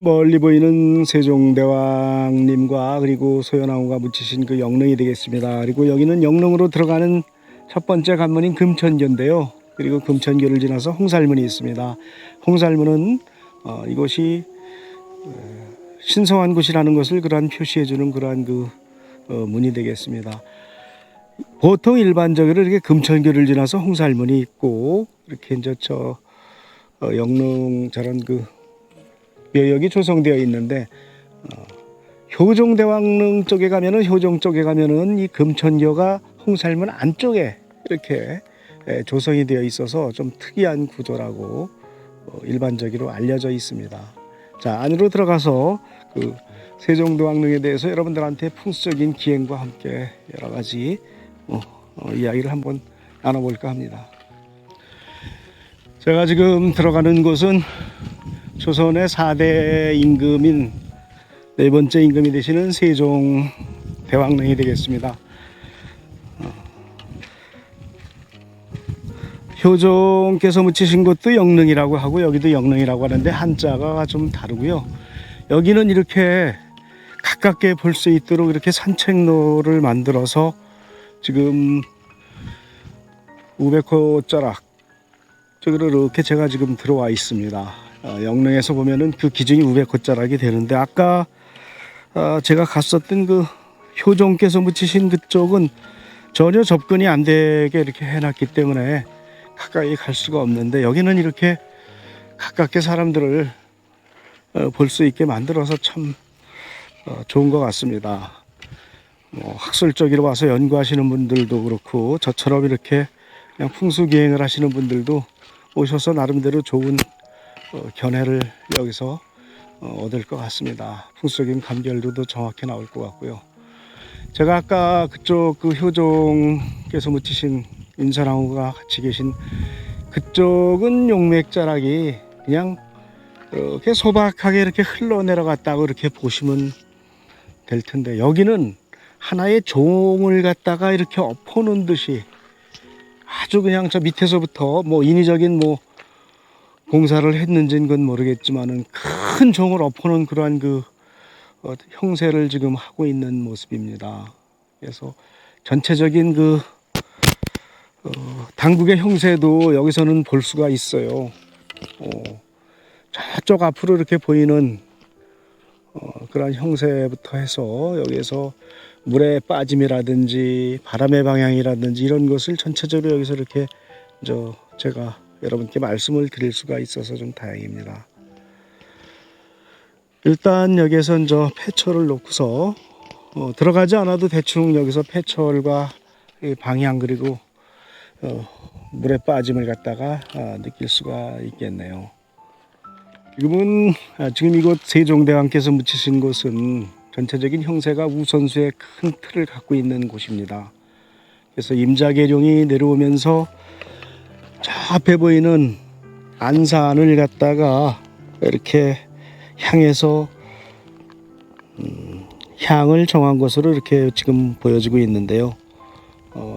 멀리 보이는 세종대왕님과 그리고 소연왕후가 묻히신 그 영릉이 되겠습니다. 그리고 여기는 영릉으로 들어가는 첫 번째 관문인 금천교인데요. 그리고 금천교를 지나서 홍살문이 있습니다. 홍살문은 이곳이 신성한 곳이라는 것을 그러한 표시해주는 그러한 문이 되겠습니다. 보통 일반적으로 이렇게 금천교를 지나서 홍살문이 있고 이렇게 이제 영릉 저런 묘역이 조성되어 있는데 효종대왕릉 쪽에 가면은 효종 쪽에 가면은 이 금천교가 홍살문 안쪽에 이렇게 조성이 되어 있어서 좀 특이한 구조라고 일반적으로 알려져 있습니다. 자, 안으로 들어가서 그 세종대왕릉에 대해서 여러분들한테 풍수적인 기행과 함께 여러 가지 이야기를 한번 나눠볼까 합니다. 제가 지금 들어가는 곳은 조선의 4대 임금인 네 번째 임금이 되시는 세종대왕릉이 되겠습니다. 효종께서 묻히신 곳도 영릉이라고 하고 여기도 영릉이라고 하는데 한자가 좀 다르고요. 여기는 이렇게 가깝게 볼 수 있도록 이렇게 산책로를 만들어서 지금 우백호자락 쪽으로 이렇게 제가 지금 들어와 있습니다. 영릉에서 보면은 그 기준이 500호자락이 되는데 아까 제가 갔었던 그 효종께서 묻히신 그쪽은 전혀 접근이 안 되게 이렇게 해놨기 때문에 가까이 갈 수가 없는데 여기는 이렇게 가깝게 사람들을 볼 수 있게 만들어서 참 좋은 것 같습니다. 학술적으로 와서 연구하시는 분들도 그렇고 저처럼 이렇게 그냥 풍수기행을 하시는 분들도 오셔서 나름대로 좋은 견해를 여기서 얻을 것 같습니다. 풍수적인 감결도 정확히 나올 것 같고요. 제가 아까 그쪽 그 효종께서 묻히신 인사나무가 같이 계신 그쪽은 용맥자락이 그냥 이렇게 소박하게 이렇게 흘러내려갔다고 이렇게 보시면 될 텐데 여기는 하나의 종을 갖다가 이렇게 엎어놓은 듯이 아주 그냥 저 밑에서부터 인위적인 공사를 했는지는 그건 모르겠지만은 큰 종을 엎어놓은 그러한 형세를 지금 하고 있는 모습입니다. 그래서 전체적인 당국의 형세도 여기서는 볼 수가 있어요. 저쪽 앞으로 이렇게 보이는 그런 형세부터 해서 여기에서 물의 빠짐이라든지 바람의 방향이라든지 이런 것을 전체적으로 여기서 이렇게 제가 여러분께 말씀을 드릴 수가 있어서 좀 다행입니다. 일단 여기에선 폐철을 놓고서 들어가지 않아도 대충 여기서 폐철과 방향 그리고 물의 빠짐을 갖다가 느낄 수가 있겠네요. 지금 이곳 세종대왕께서 묻히신 곳은 전체적인 형세가 우선수의 큰 틀을 갖고 있는 곳입니다. 그래서 임자계룡이 내려오면서 저 앞에 보이는 안산을 갖다가 이렇게 향해서 향을 정한 것으로 이렇게 지금 보여지고 있는데요.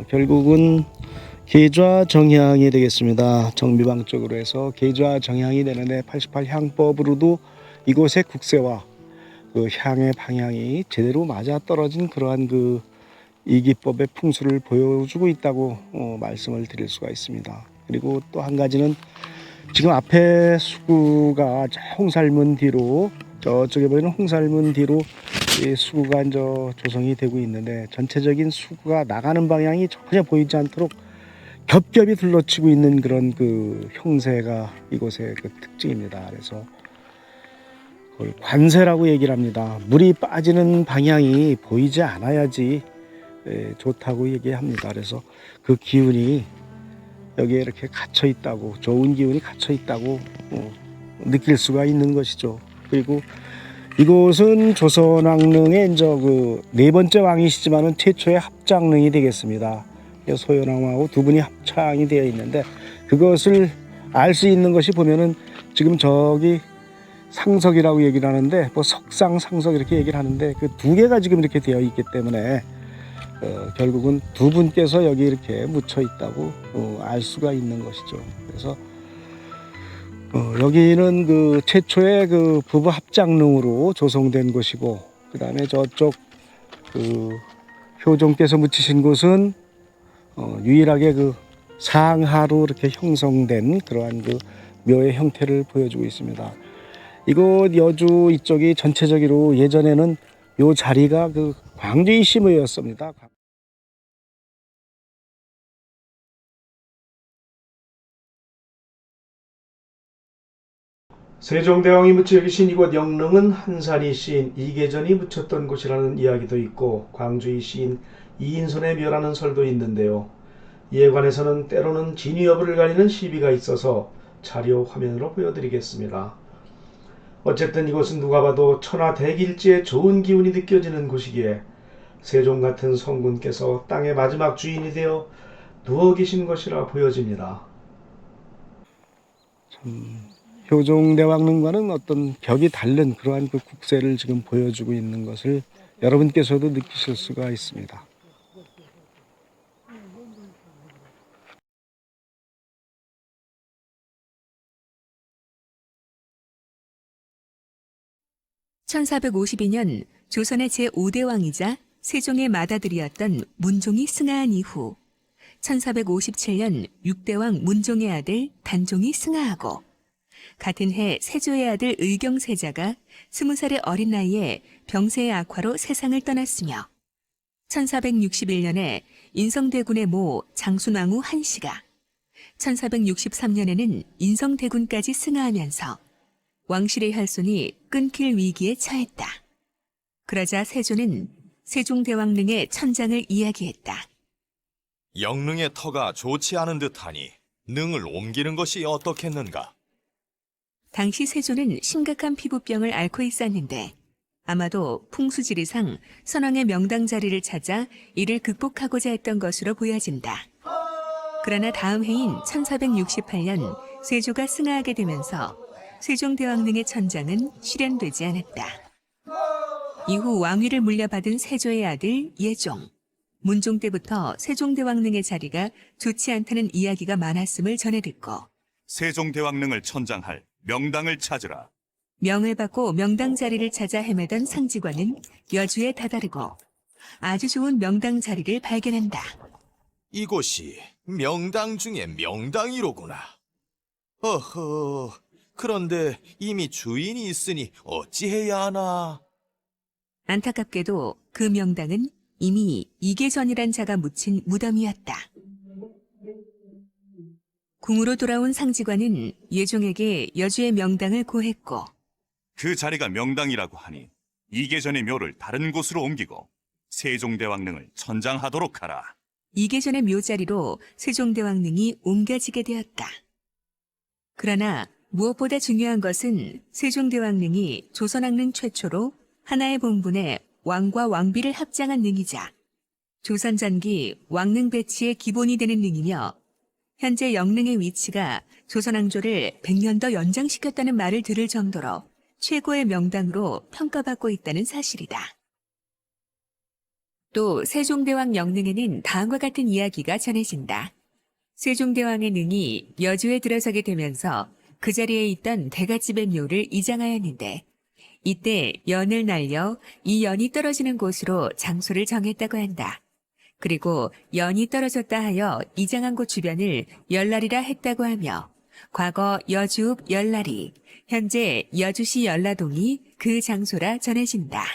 결국은 계좌정향이 되겠습니다. 정비방 쪽으로 해서 계좌정향이 되는데 88향법으로도 이곳의 국세와 그 향의 방향이 제대로 맞아떨어진 그러한 이기법의 풍수를 보여주고 있다고 말씀을 드릴 수가 있습니다. 그리고 또 한 가지는 지금 앞에 수구가 홍살문 뒤로 저쪽에 보이는 홍살문 뒤로 이 수구가 조성이 되고 있는데 전체적인 수구가 나가는 방향이 전혀 보이지 않도록 겹겹이 둘러치고 있는 그런 형세가 이곳의 특징입니다. 그래서 그걸 관세라고 얘기를 합니다. 물이 빠지는 방향이 보이지 않아야지 좋다고 얘기합니다. 그래서 그 기운이 여기에 이렇게 갇혀 있다고, 좋은 기운이 갇혀 있다고 느낄 수가 있는 것이죠. 그리고 이곳은 조선왕릉의 네 번째 왕이시지만은 최초의 합장릉이 되겠습니다. 소연왕후하고 두 분이 합창이 되어 있는데 그것을 알 수 있는 것이 보면은 지금 저기 상석이라고 얘기를 하는데 석상, 상석 이렇게 얘기를 하는데 그 두 개가 지금 이렇게 되어 있기 때문에 결국은 두 분께서 여기 이렇게 묻혀 있다고 알 수가 있는 것이죠. 그래서 여기는 그 최초의 그 부부 합장릉으로 조성된 곳이고, 그 다음에 저쪽 그 효종께서 묻히신 곳은 유일하게 그 상하로 이렇게 형성된 그러한 그 묘의 형태를 보여주고 있습니다. 이곳 여주 이쪽이 전체적으로 예전에는 요 자리가 그 광주이 심의였습니다. 세종대왕이 묻혀 계신 이곳 영릉은 한산이 시인 이계전이 묻혔던 곳이라는 이야기도 있고, 광주의 시인 이인손의 묘라는 설도 있는데요. 이에 관해서는 때로는 진위 여부를 가리는 시비가 있어서 자료 화면으로 보여드리겠습니다. 어쨌든 이곳은 누가 봐도 천하대길지의 좋은 기운이 느껴지는 곳이기에 세종 같은 성군께서 땅의 마지막 주인이 되어 누워 계신 것이라 보여집니다. 효종대왕릉과는 어떤 격이 다른 그러한 그 국세를 지금 보여주고 있는 것을 여러분께서도 느끼실 수가 있습니다. (1452년) 조선의 제5대왕이자 세종의 맏아들이었던 문종이 승하한 이후 1457년 6대왕 문종의 아들 단종이 승하하고, 같은 해 세조의 아들 의경세자가 20살의 어린 나이에 병세의 악화로 세상을 떠났으며, 1461년에 인성대군의 모 장순왕후 한씨가 1463년에는 인성대군까지 승하하면서 왕실의 혈손이 끊길 위기에 처했다. 그러자 세조는 세종대왕릉의 천장을 이야기했다. 영릉의 터가 좋지 않은 듯하니 능을 옮기는 것이 어떻겠는가? 당시 세조는 심각한 피부병을 앓고 있었는데 아마도 풍수지리상 선왕의 명당 자리를 찾아 이를 극복하고자 했던 것으로 보여진다. 그러나 다음 해인 1468년 세조가 승하하게 되면서 세종대왕릉의 천장은 실현되지 않았다. 이후 왕위를 물려받은 세조의 아들 예종, 문종 때부터 세종대왕릉의 자리가 좋지 않다는 이야기가 많았음을 전해 듣고 세종대왕릉을 천장할 명당을 찾으라. 명을 받고 명당 자리를 찾아 헤매던 상직원은 여주에 다다르고 아주 좋은 명당 자리를 발견한다. 이곳이 명당 중에 명당이로구나. 어허, 그런데 이미 주인이 있으니 어찌해야 하나? 안타깝게도 그 명당은 이미 이계전이란 자가 묻힌 무덤이었다. 궁으로 돌아온 상직원은 예종에게 여주의 명당을 고했고, 그 자리가 명당이라고 하니 이계전의 묘를 다른 곳으로 옮기고 세종대왕릉을 천장하도록 하라. 이계전의 묘자리로 세종대왕릉이 옮겨지게 되었다. 그러나 무엇보다 중요한 것은 세종대왕릉이 조선왕릉 최초로 하나의 본분에 왕과 왕비를 합장한 능이자 조선 전기 왕릉 배치의 기본이 되는 능이며, 현재 영릉의 위치가 조선왕조를 100년 더 연장시켰다는 말을 들을 정도로 최고의 명당으로 평가받고 있다는 사실이다. 또 세종대왕 영릉에는 다음과 같은 이야기가 전해진다. 세종대왕의 능이 여주에 들어서게 되면서 그 자리에 있던 대갓집의 묘를 이장하였는데, 이때 연을 날려 이 연이 떨어지는 곳으로 장소를 정했다고 한다. 그리고 연이 떨어졌다 하여 이장한 곳 주변을 열날이라 했다고 하며, 과거 여주읍 열날이, 현재 여주시 열라동이 그 장소라 전해진다.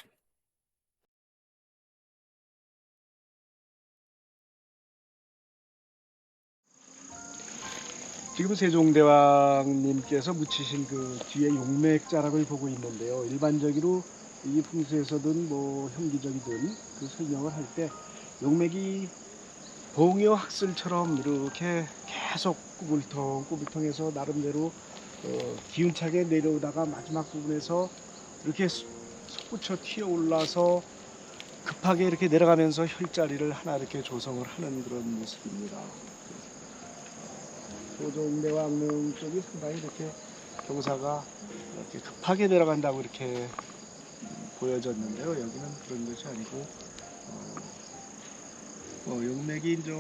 지금 세종대왕님께서 묻히신 그 뒤에 용맥자락을 보고 있는데요. 일반적으로 이 풍수에서든 뭐 흉기적이든 그 설명을 할 때 용맥이 봉요 학술처럼 이렇게 계속 꾸불텅꾸불텅해서 나름대로 기운차게 내려오다가 마지막 부분에서 이렇게 솟구쳐 튀어올라서 급하게 이렇게 내려가면서 혈자리를 하나 이렇게 조성을 하는 그런 모습입니다. 세종대왕릉 쪽이 상당히 이렇게 경사가 이렇게 급하게 내려간다고 이렇게 보여졌는데요. 여기는 그런 것이 아니고 용맥이 이제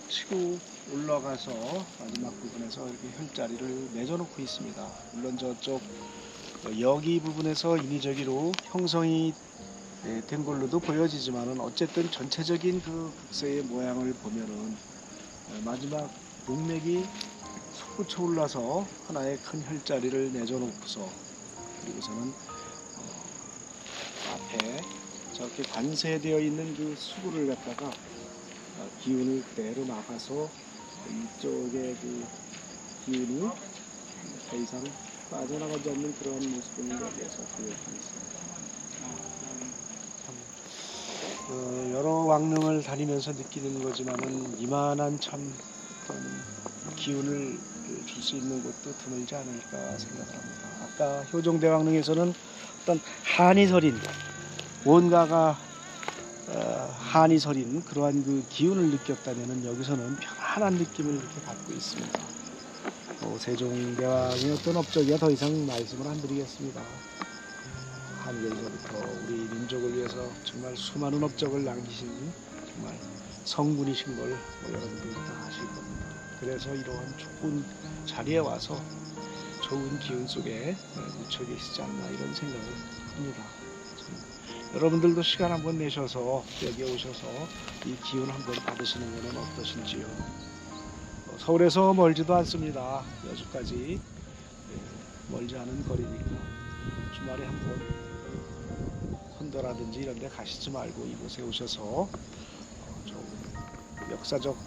치고 올라가서 마지막 부분에서 이렇게 혈자리를 맺어놓고 있습니다. 물론 저쪽 여기 부분에서 인위적으로 형성이 된 걸로도 보여지지만은 어쨌든 전체적인 그 극서의 모양을 보면은 마지막 목맥이 솟구쳐 올라서 하나의 큰 혈자리를 내줘놓고서 그리고서는 앞에 저렇게 관세되어 있는 그 수구를 갖다가 기운을 그대로 막아서 이쪽에 그 기운이 더 이상 빠져나가지 않는 그런 모습을 여기에서 보여주고 있습니다. 여러 왕릉을 다니면서 느끼는 거지만은 이만한 참 어떤 기운을 줄 수 있는 곳도 드물지 않을까 생각을 합니다. 아까 효종대왕릉에서는 어떤 한이 서린 뭔가가 한이 서린 그러한 그 기운을 느꼈다면은 여기서는 편안한 느낌을 이렇게 갖고 있습니다. 세종대왕의 어떤 업적이야 더 이상 말씀을 안 드리겠습니다. 한결서부터 우리 민족을 위해서 정말 수많은 업적을 남기신 정말 성군이신 걸 여러분들이 다 아실 겁니다. 그래서 이러한 좋은 자리에 와서 좋은 기운 속에 묻혀 계시지 않나 이런 생각을 합니다. 여러분들도 시간 한번 내셔서 여기에 오셔서 이 기운 한번 받으시는 것은 어떠신지요? 서울에서 멀지도 않습니다. 여주까지 멀지 않은 거리니까 주말에 한번 혼도라든지 이런 데 가시지 말고 이곳에 오셔서 좀 역사적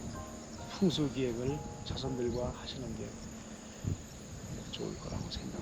풍수 기획을 자손들과 하시는 게 좋을 거라고 생각합니다.